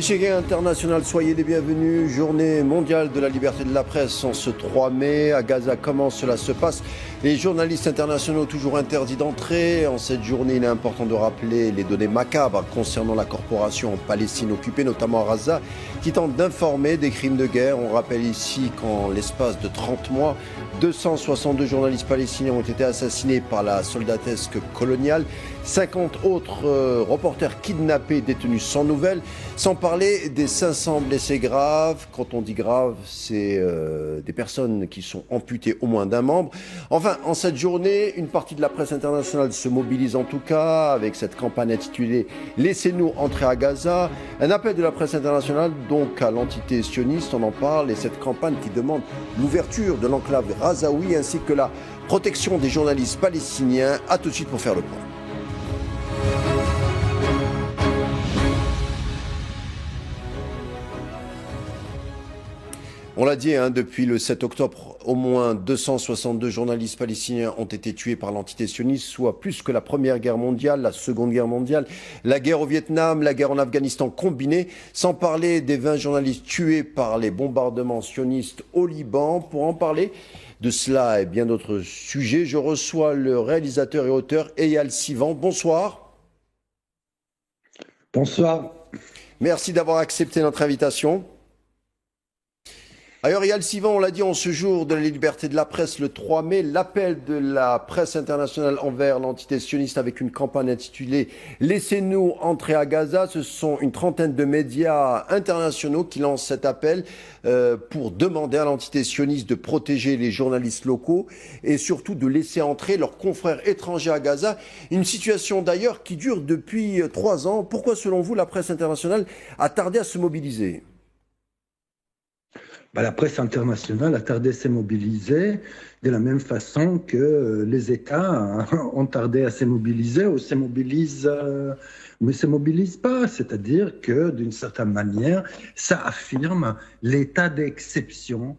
Les chéguins internationaux, soyez les bienvenus. Journée mondiale de la liberté de la presse en ce 3 mai. À Gaza, comment cela se passe? Les journalistes internationaux toujours interdits d'entrer. En cette journée, il est important de rappeler les données macabres concernant la corporation en Palestine occupée, notamment à Gaza, qui tente d'informer des crimes de guerre. On rappelle ici qu'en l'espace de 30 mois, 262 journalistes palestiniens ont été assassinés par la soldatesque coloniale. 50 autres reporters kidnappés, détenus sans nouvelles, sans parler des 500 blessés graves. Quand on dit grave, c'est des personnes qui sont amputées au moins d'un membre. Enfin, en cette journée, une partie de la presse internationale se mobilise en tout cas avec cette campagne intitulée « Laissez-nous entrer à Gaza ». Un appel de la presse internationale donc à l'entité sioniste, on en parle, et cette campagne qui demande l'ouverture de l'enclave Razaoui ainsi que la protection des journalistes palestiniens. À tout de suite pour faire le point. On l'a dit, depuis le 7 octobre, au moins 262 journalistes palestiniens ont été tués par l'entité sioniste, soit plus que la Première Guerre mondiale, la Seconde Guerre mondiale, la guerre au Vietnam, la guerre en Afghanistan combinée, sans parler des 20 journalistes tués par les bombardements sionistes au Liban. Pour en parler de cela et bien d'autres sujets, je reçois le réalisateur et auteur Eyal Sivan. Bonsoir. Bonsoir. Merci d'avoir accepté notre invitation. Alors, Eyal Sivan, on l'a dit en ce jour de la liberté de la presse, le 3 mai, l'appel de la presse internationale envers l'entité sioniste avec une campagne intitulée « Laissez-nous entrer à Gaza ». Ce sont une trentaine de médias internationaux qui lancent cet appel pour demander à l'entité sioniste de protéger les journalistes locaux et surtout de laisser entrer leurs confrères étrangers à Gaza. Une situation d'ailleurs qui dure depuis 3 ans. Pourquoi, selon vous, la presse internationale a tardé à se mobiliser ? La presse internationale a tardé à se mobiliser de la même façon que les États ont tardé à se mobiliser ou se mobilisent, mais se mobilisent pas. C'est-à-dire que d'une certaine manière, ça affirme l'état d'exception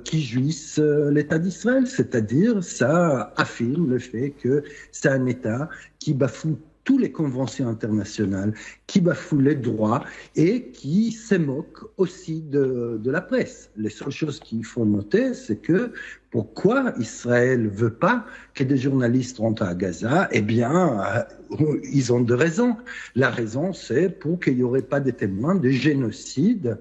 qui jouissent l'État d'Israël. C'est-à-dire, ça affirme le fait que c'est un État qui bafoue toutes les conventions internationales, qui bafouent les droits et qui se moquent aussi de la presse. Les seules choses qu'il faut noter, c'est que pourquoi Israël ne veut pas que des journalistes rentrent à Gaza? Eh bien, ils ont deux raisons. La raison, c'est pour qu'il n'y aurait pas de témoins de génocide.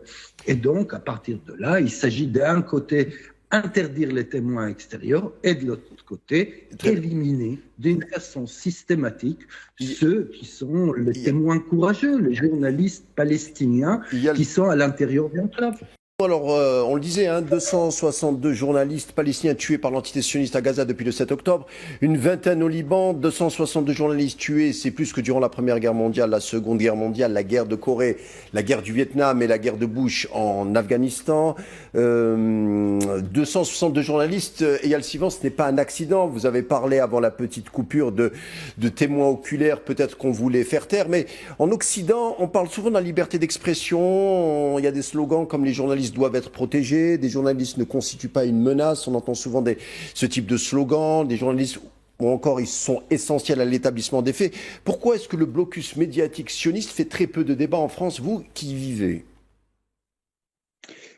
Et donc, à partir de là, il s'agit d'un côté interdire les témoins extérieurs et de l'autre côté, éliminer d'une façon systématique ceux qui sont les témoins courageux, les journalistes palestiniens qui sont à l'intérieur de l'enclave. Alors, on le disait, 262 journalistes palestiniens tués par l'entité sioniste à Gaza depuis le 7 octobre, une vingtaine au Liban, 262 journalistes tués, c'est plus que durant la Première Guerre mondiale, la Seconde Guerre mondiale, la guerre de Corée, la guerre du Vietnam et la guerre de Bush en Afghanistan. 262 journalistes, Eyal Sivan, ce n'est pas un accident. Vous avez parlé avant la petite coupure de témoins oculaires, peut-être qu'on voulait faire taire, mais en Occident, on parle souvent de la liberté d'expression, il y a des slogans comme les journalistes doivent être protégés, des journalistes ne constituent pas une menace, on entend souvent ce type de slogan, des journalistes ou encore ils sont essentiels à l'établissement des faits. Pourquoi est-ce que le blocus médiatique sioniste fait très peu de débats en France, vous qui y vivez ?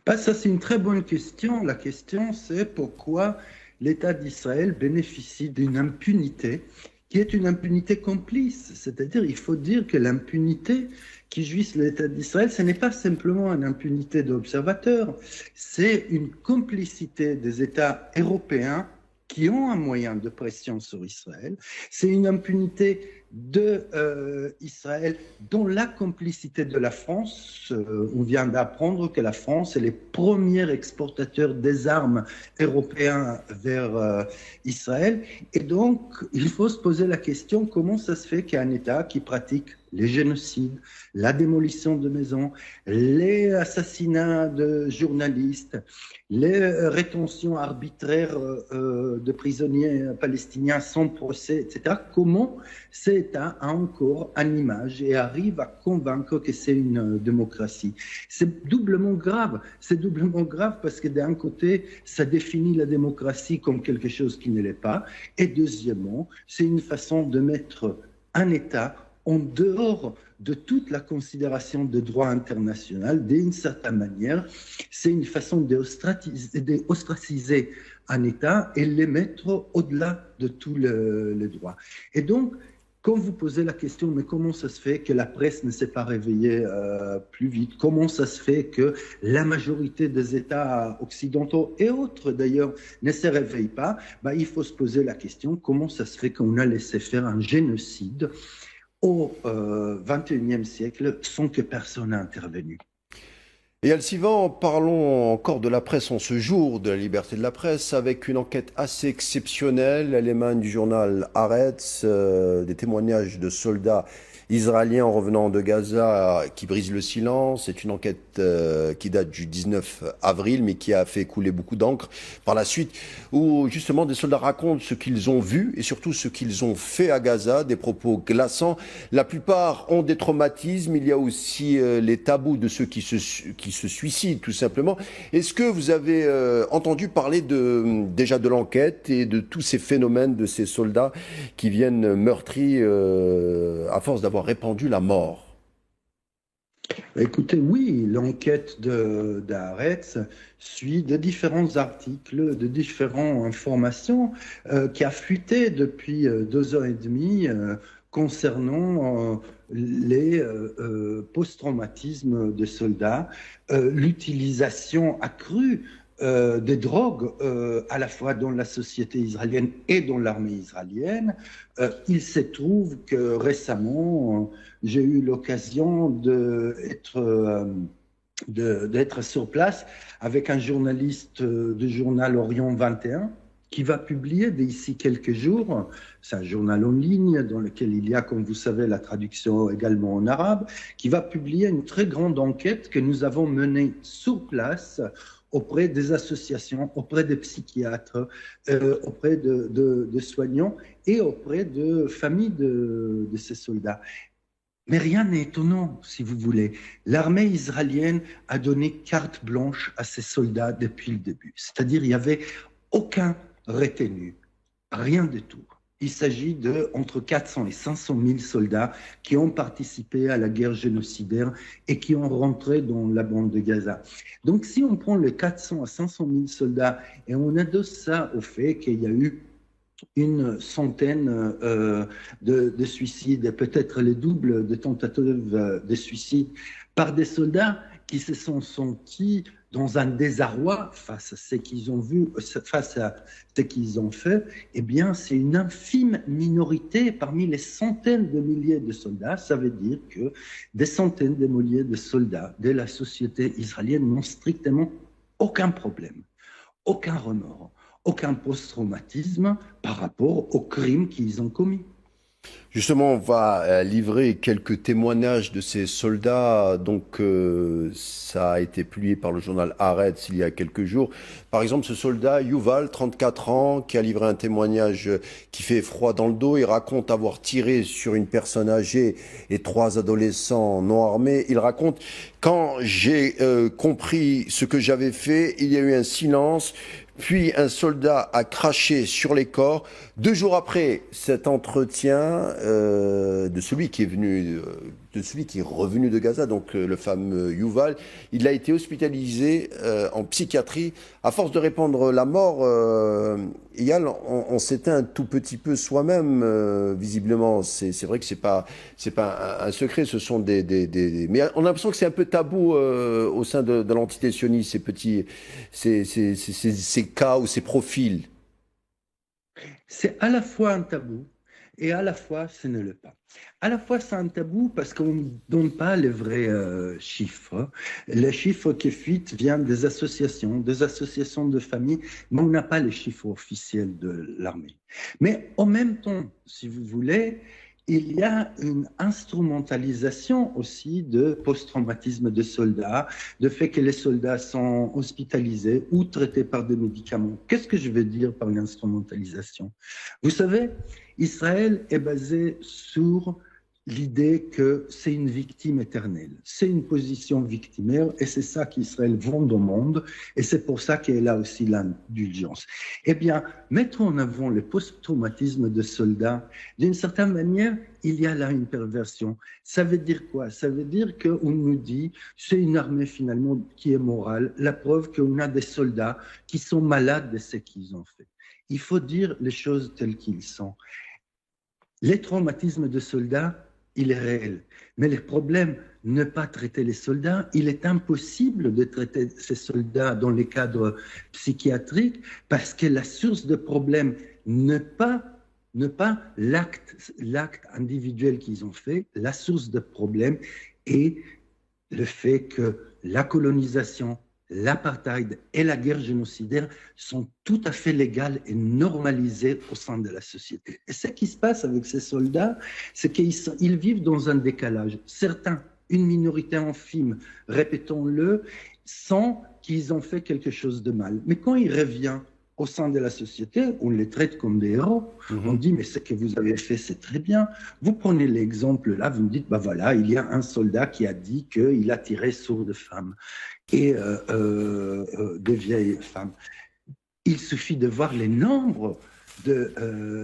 Ça, c'est une très bonne question. La question, c'est pourquoi l'État d'Israël bénéficie d'une impunité qui est une impunité complice. C'est-à-dire, il faut dire que l'impunité qui jouissent l'État d'Israël, ce n'est pas simplement une impunité d'observateurs, c'est une complicité des États européens qui ont un moyen de pression sur Israël. C'est une impunité d'Israël dont la complicité de la France, on vient d'apprendre que la France est les premiers exportateurs des armes européens vers Israël. Et donc, il faut se poser la question, comment ça se fait qu'il y a un État qui pratique les génocides, la démolition de maisons, les assassinats de journalistes, les rétentions arbitraires de prisonniers palestiniens sans procès, etc. Comment cet État a encore une image et arrive à convaincre que c'est une démocratie? C'est doublement grave. C'est doublement grave parce que d'un côté, ça définit la démocratie comme quelque chose qui ne l'est pas. Et deuxièmement, c'est une façon de mettre un État en dehors de toute la considération de droit international. D'une certaine manière, c'est une façon d'ostraciser un État et les mettre au-delà de tous les droits. Et donc, quand vous posez la question, mais comment ça se fait que la presse ne s'est pas réveillée plus vite? Comment ça se fait que la majorité des États occidentaux et autres d'ailleurs ne se réveillent pas? Il faut se poser la question, comment ça se fait qu'on a laissé faire un génocide au XXIe siècle sans que personne n'ait intervenu? Et Alcivan, parlons encore de la presse en ce jour, de la liberté de la presse, avec une enquête assez exceptionnelle. Elle émane du journal Haaretz, des témoignages de soldats israéliens en revenant de Gaza qui brisent le silence. C'est une enquête qui date du 19 avril, mais qui a fait couler beaucoup d'encre par la suite, où justement des soldats racontent ce qu'ils ont vu et surtout ce qu'ils ont fait à Gaza, des propos glaçants. La plupart ont des traumatismes. Il y a aussi les tabous de ceux qui se suicident, tout simplement. Est-ce que vous avez entendu parler déjà de l'enquête et de tous ces phénomènes de ces soldats qui viennent meurtris à force d'avoir répandu la mort? Écoutez, oui, l'enquête d'Haaretz suit de différents articles, de différentes informations qui a fuité depuis 2 ans et demi concernant les post-traumatismes des soldats, l'utilisation accrue des drogues à la fois dans la société israélienne et dans l'armée israélienne. Il se trouve que récemment, j'ai eu l'occasion d'être sur place avec un journaliste du journal Orient 21 qui va publier d'ici quelques jours. C'est un journal en ligne dans lequel il y a, comme vous savez, la traduction également en arabe, qui va publier une très grande enquête que nous avons menée sur place auprès des associations, auprès des psychiatres, auprès de soignants et auprès de familles de ces soldats. Mais rien n'est étonnant, si vous voulez. L'armée israélienne a donné carte blanche à ses soldats depuis le début. C'est-à-dire qu'il n'y avait aucun retenu, rien du tout. Il s'agit de entre 400 et 500 000 soldats qui ont participé à la guerre génocidaire et qui ont rentré dans la bande de Gaza. Donc si on prend les 400 à 500 000 soldats et on adosse ça au fait qu'il y a eu une centaine de suicides, et peut-être les doubles de tentatives de suicide par des soldats qui se sont sentis dans un désarroi face à ce qu'ils ont vu, face à ce qu'ils ont fait, eh bien, c'est une infime minorité parmi les centaines de milliers de soldats. Ça veut dire que des centaines de milliers de soldats de la société israélienne n'ont strictement aucun problème, aucun remords, aucun post-traumatisme par rapport aux crimes qu'ils ont commis. Justement, on va livrer quelques témoignages de ces soldats. Donc, ça a été publié par le journal Haaretz il y a quelques jours. Par exemple, ce soldat, Yuval, 34 ans, qui a livré un témoignage qui fait froid dans le dos. Il raconte avoir tiré sur une personne âgée et 3 adolescents non armés. Il raconte: quand j'ai compris ce que j'avais fait, il y a eu un silence. Puis un soldat a craché sur les corps. 2 jours après cet entretien de celui qui est venu, de celui qui est revenu de Gaza, donc le fameux Yuval, il a été hospitalisé en psychiatrie. À force de répandre la mort, Eyal, on s'éteint un tout petit peu soi-même. Visiblement, c'est vrai que c'est pas un secret. Ce sont mais on a l'impression que c'est un peu tabou au sein de l'entité sioniste, ces cas ou ces profils. C'est à la fois un tabou et à la fois ce n'est le pas. À la fois c'est un tabou parce qu'on ne donne pas les vrais chiffres. Les chiffres qui fuitent viennent des associations de familles, mais on n'a pas les chiffres officiels de l'armée. Mais en même temps, si vous voulez, il y a une instrumentalisation aussi de post-traumatisme de soldats, de fait que les soldats sont hospitalisés ou traités par des médicaments. Qu'est-ce que je veux dire par une instrumentalisation? Vous savez, Israël est basé sur l'idée que c'est une victime éternelle, c'est une position victimaire et c'est ça qu'Israël vend au monde et c'est pour ça qu'elle a aussi l'indulgence. Eh bien, mettre en avant le post-traumatisme de soldats, d'une certaine manière, il y a là une perversion. Ça veut dire quoi? Ça veut dire qu'on nous dit c'est une armée finalement qui est morale, la preuve qu'on a des soldats qui sont malades de ce qu'ils ont fait. Il faut dire les choses telles qu'ils sont. Les traumatismes de soldats, il est réel. Mais le problème, ne pas traiter les soldats, il est impossible de traiter ces soldats dans les cadres psychiatriques parce que la source de problème n'est pas l'acte individuel qu'ils ont fait, la source de problème est le fait que la colonisation, l'apartheid et la guerre génocidaire sont tout à fait légales et normalisées au sein de la société. Et ce qui se passe avec ces soldats, c'est qu'ils vivent dans un décalage. Certains, une minorité infime, répétons-le, sans qu'ils ont fait quelque chose de mal. Mais quand ils reviennent au sein de la société, on les traite comme des héros. On dit, mais ce que vous avez fait, c'est très bien. Vous prenez l'exemple là, vous me dites, bah voilà, il y a un soldat qui a dit qu'il a tiré sur des femmes et des vieilles femmes. Il suffit de voir les nombres de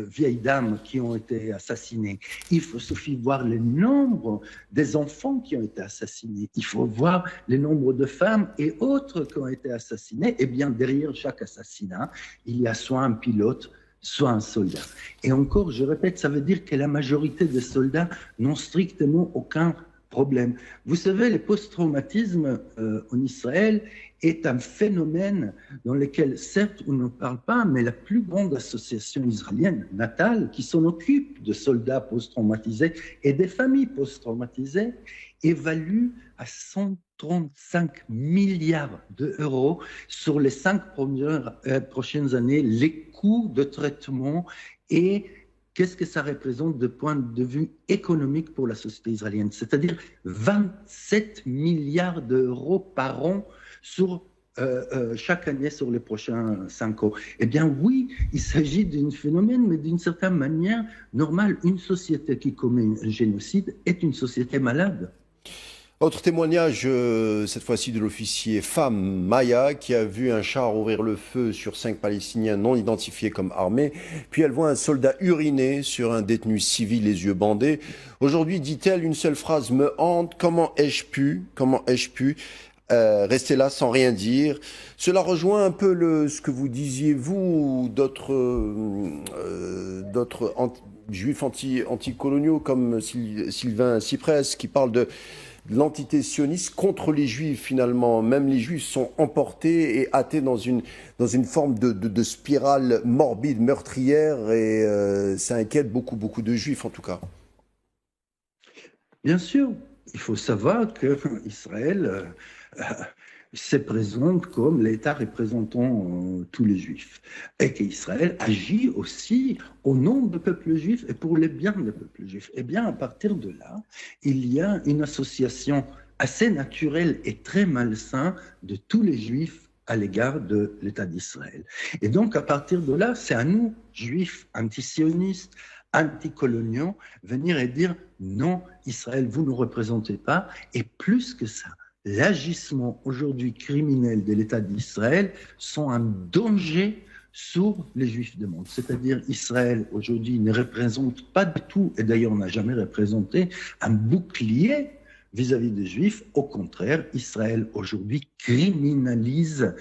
vieilles dames qui ont été assassinées. Il suffit de voir le nombre des enfants qui ont été assassinés. Il faut voir le nombre de femmes et autres qui ont été assassinés. Et bien, derrière chaque assassinat, il y a soit un pilote, soit un soldat. Et encore, je répète, ça veut dire que la majorité des soldats n'ont strictement aucun problème. Vous savez, le post-traumatisme en Israël est un phénomène dans lequel, certes, on ne parle pas, mais la plus grande association israélienne, Natal, qui s'en occupe de soldats post-traumatisés et des familles post-traumatisées, évalue à 135 milliards d'euros sur les 5 prochaines années les coûts de traitement et qu'est-ce que ça représente de point de vue économique pour la société israélienne, c'est-à-dire 27 milliards d'euros par an sur chaque année sur les prochains 5 ans. Eh bien oui, il s'agit d'un phénomène, mais d'une certaine manière normale. Une société qui commet un génocide est une société malade. Autre témoignage, cette fois-ci de l'officier femme Maya, qui a vu un char ouvrir le feu sur 5 Palestiniens non identifiés comme armés, puis elle voit un soldat uriner sur un détenu civil, les yeux bandés. Aujourd'hui, dit-elle, une seule phrase me hante, comment ai-je pu rester là sans rien dire. Cela rejoint un peu ce que vous disiez, vous, d'autres juifs anticoloniaux comme Sylvain Cyprès, qui parlent de l'entité sioniste contre les juifs finalement. Même les juifs sont emportés et hâtés dans une forme de spirale morbide, meurtrière, et ça inquiète beaucoup de juifs en tout cas. Bien sûr, il faut savoir qu'Israël se présente comme l'État représentant tous les Juifs et qu'Israël agit aussi au nom du peuple juif et pour le bien du peuple juif. Eh bien, à partir de là, il y a une association assez naturelle et très malsaine de tous les Juifs à l'égard de l'État d'Israël. Et donc, à partir de là, c'est à nous, Juifs antisionistes, anticoloniaux, venir et dire non, Israël, vous ne représentez pas, et plus que ça, l'agissement aujourd'hui criminel de l'État d'Israël sont un danger sur les Juifs du monde. C'est-à-dire Israël aujourd'hui ne représente pas du tout, et d'ailleurs n'a jamais représenté, un bouclier vis-à-vis des Juifs. Au contraire, Israël aujourd'hui criminalise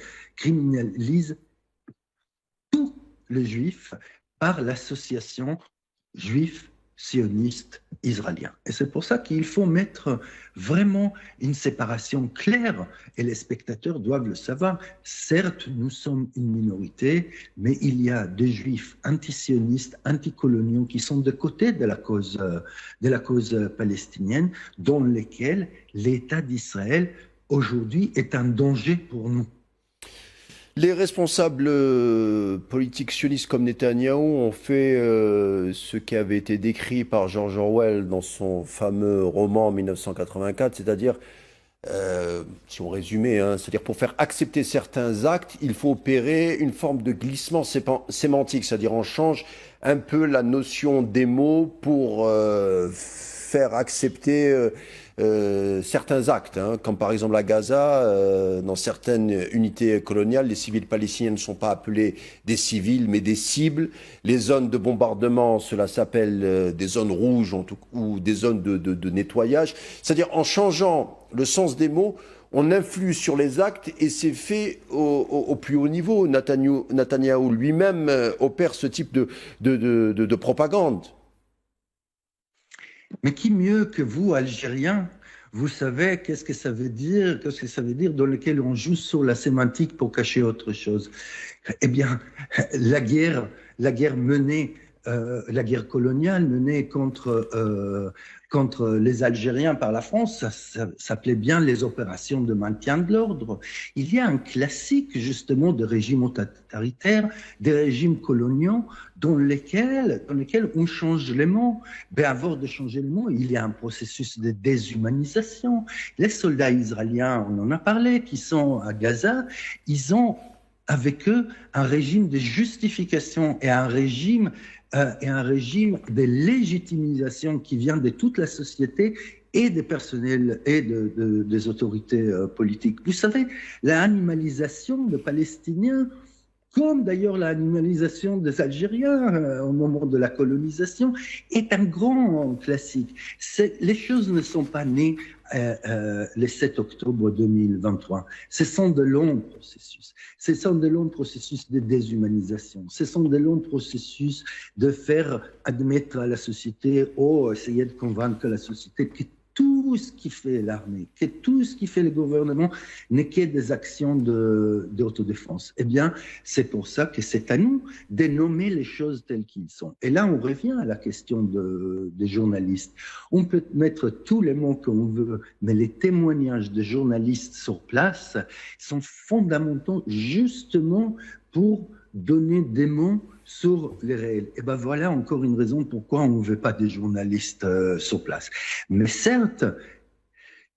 tous les Juifs par l'association juif sioniste israélien. Et c'est pour ça qu'il faut mettre vraiment une séparation claire, et les spectateurs doivent le savoir. Certes, nous sommes une minorité, mais il y a des juifs antisionistes, anticoloniaux qui sont de côté de la cause palestinienne, dans lesquels l'État d'Israël aujourd'hui est un danger pour nous. Les responsables politiques sionistes comme Netanyahou ont fait ce qui avait été décrit par George Orwell dans son fameux roman 1984, c'est-à-dire, si on résumait, c'est-à-dire pour faire accepter certains actes, il faut opérer une forme de glissement sémantique, c'est-à-dire on change un peu la notion des mots pour faire accepter certains actes, hein, comme par exemple à Gaza, dans certaines unités coloniales, les civils palestiniens ne sont pas appelés des civils, mais des cibles. Les zones de bombardement, cela s'appelle des zones rouges ou des zones de nettoyage. C'est-à-dire en changeant le sens des mots, on influe sur les actes et c'est fait au plus haut niveau. Netanyahou lui-même opère ce type de propagande. Mais qui mieux que vous, Algériens, vous savez qu'est-ce que ça veut dire dans lequel on joue sur la sémantique pour cacher autre chose. Eh bien, la guerre menée, la guerre coloniale menée contre les Algériens par la France, ça s'appelait bien les opérations de maintien de l'ordre. Il y a un classique justement de régimes totalitaires, des régimes coloniaux dans lesquels on change les mots. Mais avant de changer les mots, il y a un processus de déshumanisation. Les soldats israéliens, on en a parlé, qui sont à Gaza, ils ont avec eux un régime de justification et un régime de légitimisation qui vient de toute la société et des personnels et des autorités politiques. Vous savez, l'animalisation des Palestiniens, comme d'ailleurs l'animalisation des Algériens au moment de la colonisation, est un grand classique. Les choses ne sont pas nées le 7 octobre 2023. Ce sont de longs processus. Ce sont de longs processus de déshumanisation. Ce sont de longs processus de faire admettre à la société, essayer de convaincre la société que tout ce qui fait l'armée, que tout ce qui fait le gouvernement n'est que des actions d'autodéfense. Eh bien, c'est pour ça que c'est à nous de nommer les choses telles qu'elles sont. Et là, on revient à la question des journalistes. On peut mettre tous les mots qu'on veut, mais les témoignages de journalistes sur place sont fondamentaux justement pour donner des mots sur les réels. Et ben voilà encore une raison pourquoi on ne veut pas des journalistes sur place. Mais certes,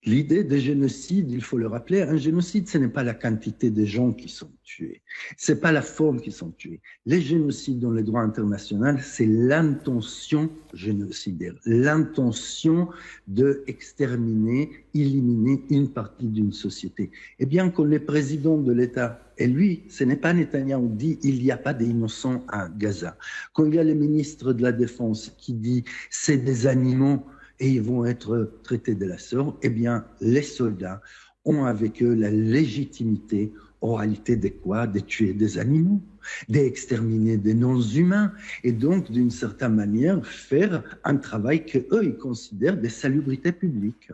l'idée de génocide, il faut le rappeler, un génocide, ce n'est pas la quantité de gens qui sont tués, ce n'est pas la forme qui sont tués. Les génocides dans le droit international, c'est l'intention génocidaire, l'intention d'exterminer, éliminer une partie d'une société. Et bien quand le président de l'État, et lui, ce n'est pas Netanyahou, dit il n'y a pas d'innocents à Gaza. Quand il y a le ministre de la Défense qui dit c'est des animaux, et ils vont être traités de la sorte, eh bien, les soldats ont avec eux la légitimité, en réalité, de quoi? De tuer des animaux, d'exterminer des non-humains, et donc, d'une certaine manière, faire un travail qu'eux, ils considèrent de salubrité publique.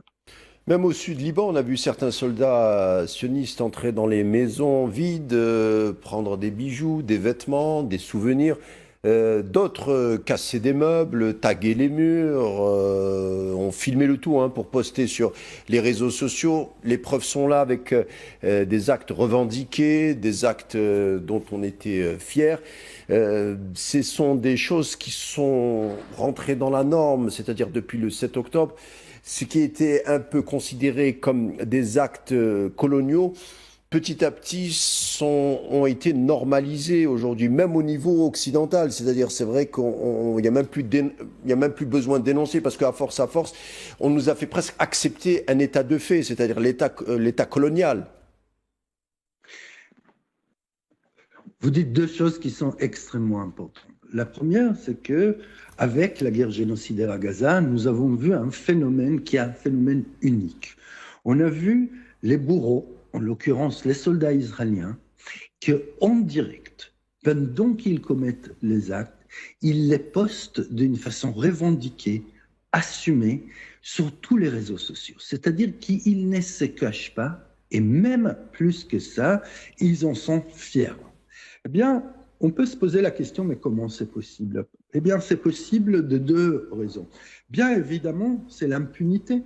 Même au sud Liban, on a vu certains soldats sionistes entrer dans les maisons vides, prendre des bijoux, des vêtements, des souvenirs. D'autres cassaient des meubles, taguaient les murs, ont filmé le tout pour poster sur les réseaux sociaux. Les preuves sont là avec des actes revendiqués, des actes dont on était fier. Ce sont des choses qui sont rentrées dans la norme, c'est-à-dire depuis le 7 octobre. Ce qui était un peu considéré comme des actes coloniaux, petit à petit ont été normalisés aujourd'hui, même au niveau occidental. C'est-à-dire, c'est vrai qu'il n'y a même plus besoin de dénoncer parce qu'à force, on nous a fait presque accepter un état de fait, c'est-à-dire l'état colonial. Vous dites deux choses qui sont extrêmement importantes. La première, c'est que avec la guerre génocidaire à Gaza, nous avons vu un phénomène qui est un phénomène unique. On a vu les bourreaux, en l'occurrence les soldats israéliens, qu'en direct, pendant qu'ils commettent les actes, ils les postent d'une façon revendiquée, assumée, sur tous les réseaux sociaux. C'est-à-dire qu'ils ne se cachent pas, et même plus que ça, ils en sont fiers. Eh bien, on peut se poser la question, mais comment c'est possible? Eh bien, c'est possible de deux raisons. Bien évidemment, c'est l'impunité,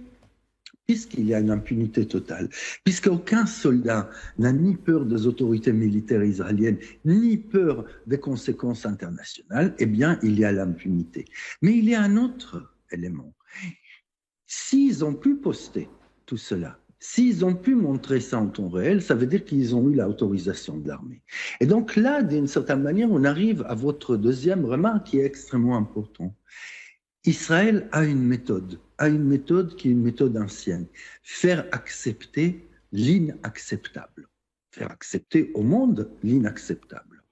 puisqu'il y a une impunité totale, puisqu'aucun soldat n'a ni peur des autorités militaires israéliennes, ni peur des conséquences internationales, eh bien, il y a l'impunité. Mais il y a un autre élément. S'ils ont pu poster tout cela, s'ils ont pu montrer ça en temps réel, ça veut dire qu'ils ont eu l'autorisation de l'armée. Et donc là, d'une certaine manière, on arrive à votre deuxième remarque qui est extrêmement importante. Israël a une méthode qui est une méthode ancienne. Faire accepter l'inacceptable. Faire accepter au monde l'inacceptable.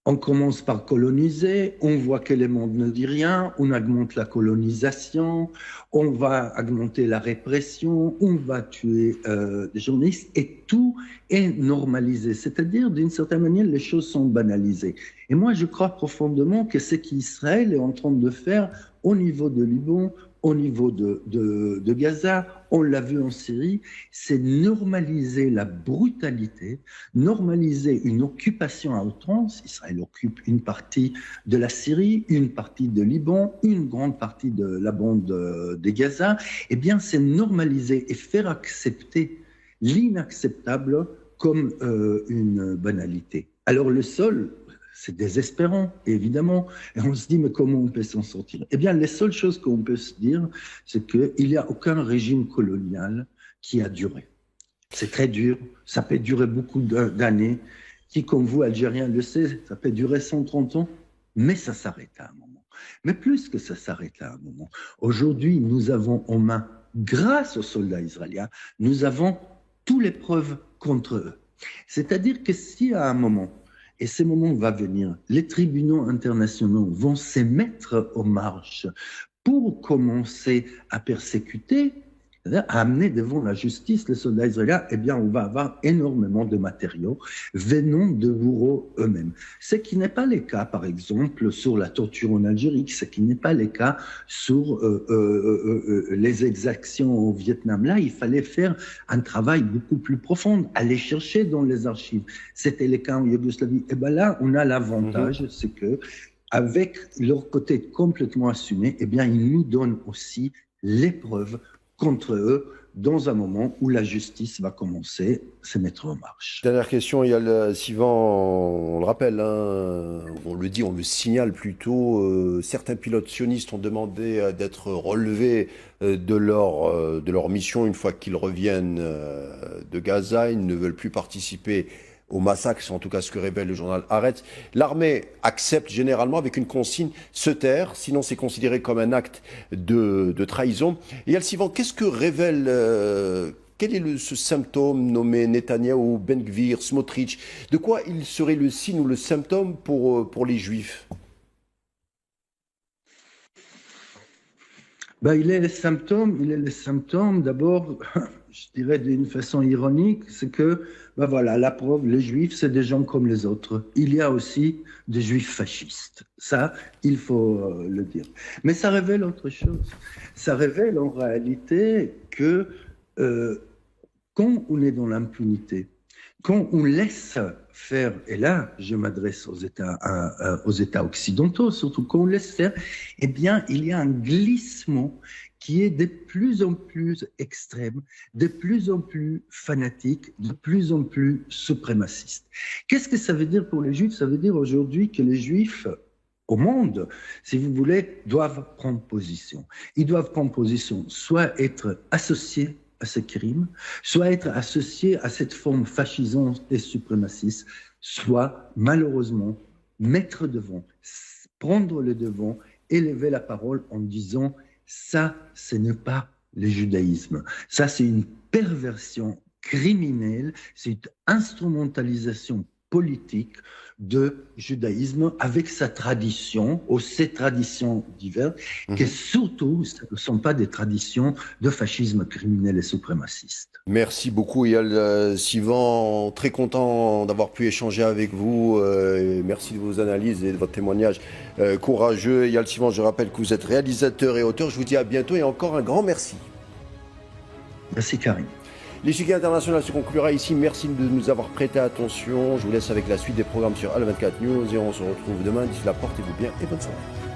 On commence par coloniser, on voit que le monde ne dit rien, on augmente la colonisation, on va augmenter la répression, on va tuer des journalistes et tout est normalisé. C'est-à-dire, d'une certaine manière, les choses sont banalisées. Et moi, je crois profondément que ce qu'Israël est en train de faire au niveau de Liban, au niveau de Gaza, on l'a vu en Syrie, c'est normaliser la brutalité, normaliser une occupation à outrance. Israël occupe une partie de la Syrie, une partie de Liban, une grande partie de la bande de Gaza. Eh bien, c'est normaliser et faire accepter l'inacceptable comme une banalité. Alors le sol, c'est désespérant, évidemment. Et on se dit, mais comment on peut s'en sortir? Eh bien, les seules choses qu'on peut se dire, c'est qu'il n'y a aucun régime colonial qui a duré. C'est très dur, ça peut durer beaucoup d'années. Qui, comme vous, Algériens, le sait, ça peut durer 130 ans, mais ça s'arrête à un moment. Mais plus que ça s'arrête à un moment. Aujourd'hui, nous avons en main, grâce aux soldats israéliens, nous avons toutes les preuves contre eux. C'est-à-dire que si à un moment, et ce moment va venir, les tribunaux internationaux vont se mettre en marche pour commencer à persécuter, à amener devant la justice les soldats israéliens, eh bien, on va avoir énormément de matériaux venant de bourreaux eux-mêmes. Ce qui n'est pas le cas, par exemple, sur la torture en Algérie, ce qui n'est pas le cas sur les exactions au Vietnam. Là, il fallait faire un travail beaucoup plus profond, aller chercher dans les archives. C'était le cas en Yougoslavie. Et bien là, on a l'avantage, c'est que avec leur côté complètement assumé, eh bien, ils nous donnent aussi les preuves contre eux dans un moment où la justice va commencer à se mettre en marche. Dernière question, il y a le Sivan, on le rappelle, hein, on le dit, on le signale plutôt, certains pilotes sionistes ont demandé d'être relevés de leur mission une fois qu'ils reviennent de Gaza. Ils ne veulent plus participer au massacre, c'est en tout cas ce que révèle le journal Haaretz. L'armée accepte généralement avec une consigne se taire, sinon c'est considéré comme un acte de trahison. Et Sivan, qu'est-ce que révèle, quel est ce symptôme nommé Netanyahou, Ben Gvir, Smotrich? De quoi il serait le signe ou le symptôme pour les Juifs? Il est le symptôme d'abord, je dirais d'une façon ironique, c'est que, voilà, la preuve, les Juifs, c'est des gens comme les autres. Il y a aussi des Juifs fascistes. Ça, il faut le dire. Mais ça révèle autre chose. Ça révèle en réalité que quand on est dans l'impunité, quand on laisse faire, et là, je m'adresse aux États occidentaux, surtout quand on laisse faire, eh bien, il y a un glissement qui est de plus en plus extrême, de plus en plus fanatique, de plus en plus suprémaciste. Qu'est-ce que ça veut dire pour les Juifs? Ça veut dire aujourd'hui que les Juifs au monde, si vous voulez, doivent prendre position. Ils doivent prendre position, soit être associés à ce crime, soit être associés à cette forme fascisante et suprémaciste, soit malheureusement mettre devant, prendre le devant, élever la parole en disant ça, ce n'est pas le judaïsme. Ça, c'est une perversion criminelle, c'est une instrumentalisation politique de judaïsme avec sa tradition, ou ses traditions diverses, que surtout, ce ne sont pas des traditions de fascisme criminel et suprémaciste. Merci beaucoup, Eyal Sivan. Très content d'avoir pu échanger avec vous. Merci de vos analyses et de votre témoignage courageux. Eyal Sivan, je rappelle que vous êtes réalisateur et auteur. Je vous dis à bientôt et encore un grand merci. Merci, Karim. L'échiquier international se conclura ici. Merci de nous avoir prêté attention. Je vous laisse avec la suite des programmes sur Al24 News et on se retrouve demain. D'ici là, portez-vous bien et bonne soirée.